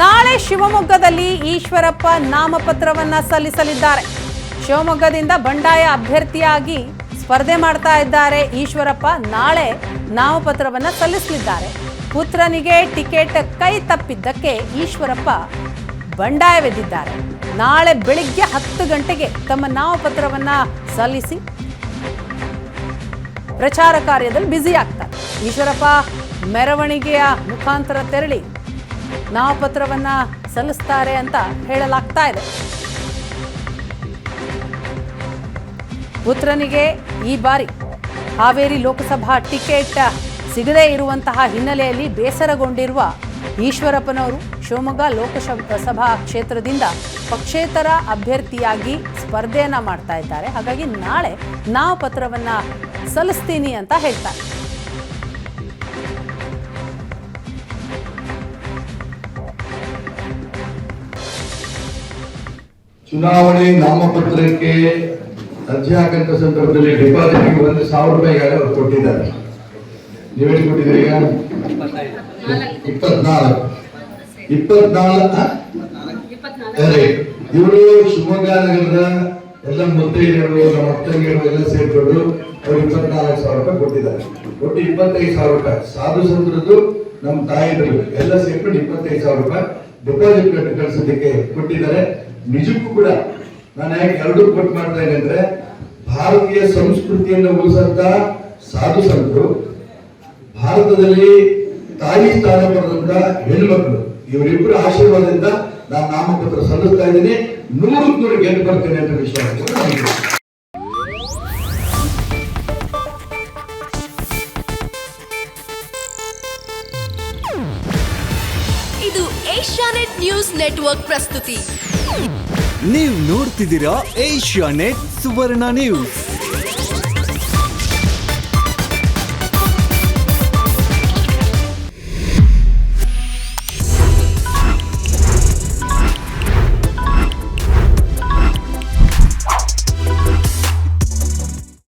ನಾಳೆ ಶಿವಮೊಗ್ಗದಲ್ಲಿ ಈಶ್ವರಪ್ಪ ನಾಮಪತ್ರವನ್ನ ಸಲ್ಲಿಸಲಿದ್ದಾರೆ. ಶಿವಮೊಗ್ಗದಿಂದ ಬಂಡಾಯ ಅಭ್ಯರ್ಥಿಯಾಗಿ ಸ್ಪರ್ಧೆ ಮಾಡ್ತಾ ಇದ್ದಾರೆ ಈಶ್ವರಪ್ಪ. ನಾಳೆ ನಾಮಪತ್ರವನ್ನ ಸಲ್ಲಿಸಲಿದ್ದಾರೆ. ಪುತ್ರನಿಗೆ ಟಿಕೆಟ್ ಕೈ ತಪ್ಪಿದ್ದಕ್ಕೆ ಈಶ್ವರಪ್ಪ ಬಂಡಾಯವೆದ್ದಿದ್ದಾರೆ. ನಾಳೆ ಬೆಳಿಗ್ಗೆ 10 ಗಂಟೆಗೆ ತಮ್ಮ ನಾಮಪತ್ರವನ್ನ ಸಲ್ಲಿಸಿ ಪ್ರಚಾರ ಕಾರ್ಯದಲ್ಲಿ ಬ್ಯುಸಿ ಆಗ್ತಾರೆ. ಈಶ್ವರಪ್ಪ ಮೆರವಣಿಗೆಯ ಮುಖಾಂತರ ತೆರಳಿ ನಾಮಪತ್ರವನ್ನ ಸಲ್ಲಿಸ್ತಾರೆ ಅಂತ ಹೇಳಲಾಗ್ತಾ ಇದೆ. ಪುತ್ರನಿಗೆ ಈ ಬಾರಿ ಹಾವೇರಿ ಲೋಕಸಭಾ ಟಿಕೆಟ್ ಸಿಗದೇ ಇರುವಂತಹ ಹಿನ್ನೆಲೆಯಲ್ಲಿ ಬೇಸರಗೊಂಡಿರುವ ಈಶ್ವರಪ್ಪನವರು ಶಿವಮೊಗ್ಗ ಲೋಕಸಭಾ ಕ್ಷೇತ್ರದಿಂದ ಪಕ್ಷೇತರ ಅಭ್ಯರ್ಥಿಯಾಗಿ ಸ್ಪರ್ಧೆಯನ್ನ ಮಾಡ್ತಾ ಇದ್ದಾರೆ. ಹಾಗಾಗಿ ನಾಳೆ ನಾಮಪತ್ರವನ್ನ ಸಲ್ಲಿಸ್ತೀನಿ ಅಂತ ಹೇಳ್ತಾರೆ. ಚುನಾವಣೆ ನಾಮಪತ್ರಕ್ಕೆ ಅರ್ಜಿ ಹಾಕಂತ ಸಂದರ್ಭದಲ್ಲಿ ಡಿಪಾಸಿಟ್ಗೆ 1,000 ರೂಪಾಯಿ ಅವರು ಕೊಟ್ಟಿದ್ದಾರೆ. ನೀವೆಷ್ಟು ಕೊಟ್ಟಿದ್ದೀರಿ? ಈಗ 24 ಇವರು ಶಿವಮೊಗ್ಗ ನಗರದ ಎಲ್ಲ ಮುತ್ತೈದೆಯರು, ನಮ್ಮ ಅಕ್ಕಂಗಿರು ಎಲ್ಲ ಸೇರ್ಕೊಂಡು ಅವರು 24,000 ರೂಪಾಯಿ ಕೊಟ್ಟಿದ್ದಾರೆ. ಒಟ್ಟು 25,000 ರೂಪಾಯಿ ಸಾಧು ಸಂತರದ್ದು, ನಮ್ಮ ತಾಯಿದ್ರು ಎಲ್ಲ ಸೇರ್ಕೊಂಡು 25,000 ರೂಪಾಯಿ ಡಿಪಾಸಿಟ್ ಕಳಿಸೋದಕ್ಕೆ ಕೊಟ್ಟಿದ್ದಾರೆ. ನಿಜಕ್ಕೂ ಕೂಡ ನಾನು ಯಾಕೆ ಎರಡೂ ಕೊಟ್ಟು ಮಾಡ್ತಾ ಇದ್ದೇನೆ ಅಂದ್ರೆ, ಭಾರತೀಯ ಸಂಸ್ಕೃತಿಯನ್ನು ಉಳಿಸಂತ ಸಾಧು ಸಂತರು, ಭಾರತದಲ್ಲಿ ತಾಯಿ ಸ್ಥಾನ ಪಡೆದಂತ ಹೆಣ್ಮಕ್ಳು, ಇವರಿಬ್ಬರ ಆಶೀರ್ವಾದದಿಂದ ನಾನು ನಾಮಪತ್ರ ಸಲ್ಲಿಸ್ತಾ ಇದ್ದೀನಿ. 100% ಗೆದ್ದು ಬರ್ತೇನೆ ಅಂತ ವಿಶ್ವಾಸ. ಇದು ಏಷ್ಯಾನೆಟ್ ನ್ಯೂಸ್ ನೆಟ್ವರ್ಕ್ ಪ್ರಸ್ತುತಿ. ನೀವು ನೋಡ್ತಿದ್ದೀರಾ ಏಷ್ಯಾನೆಟ್ ಸುವರ್ಣ ನ್ಯೂಸ್.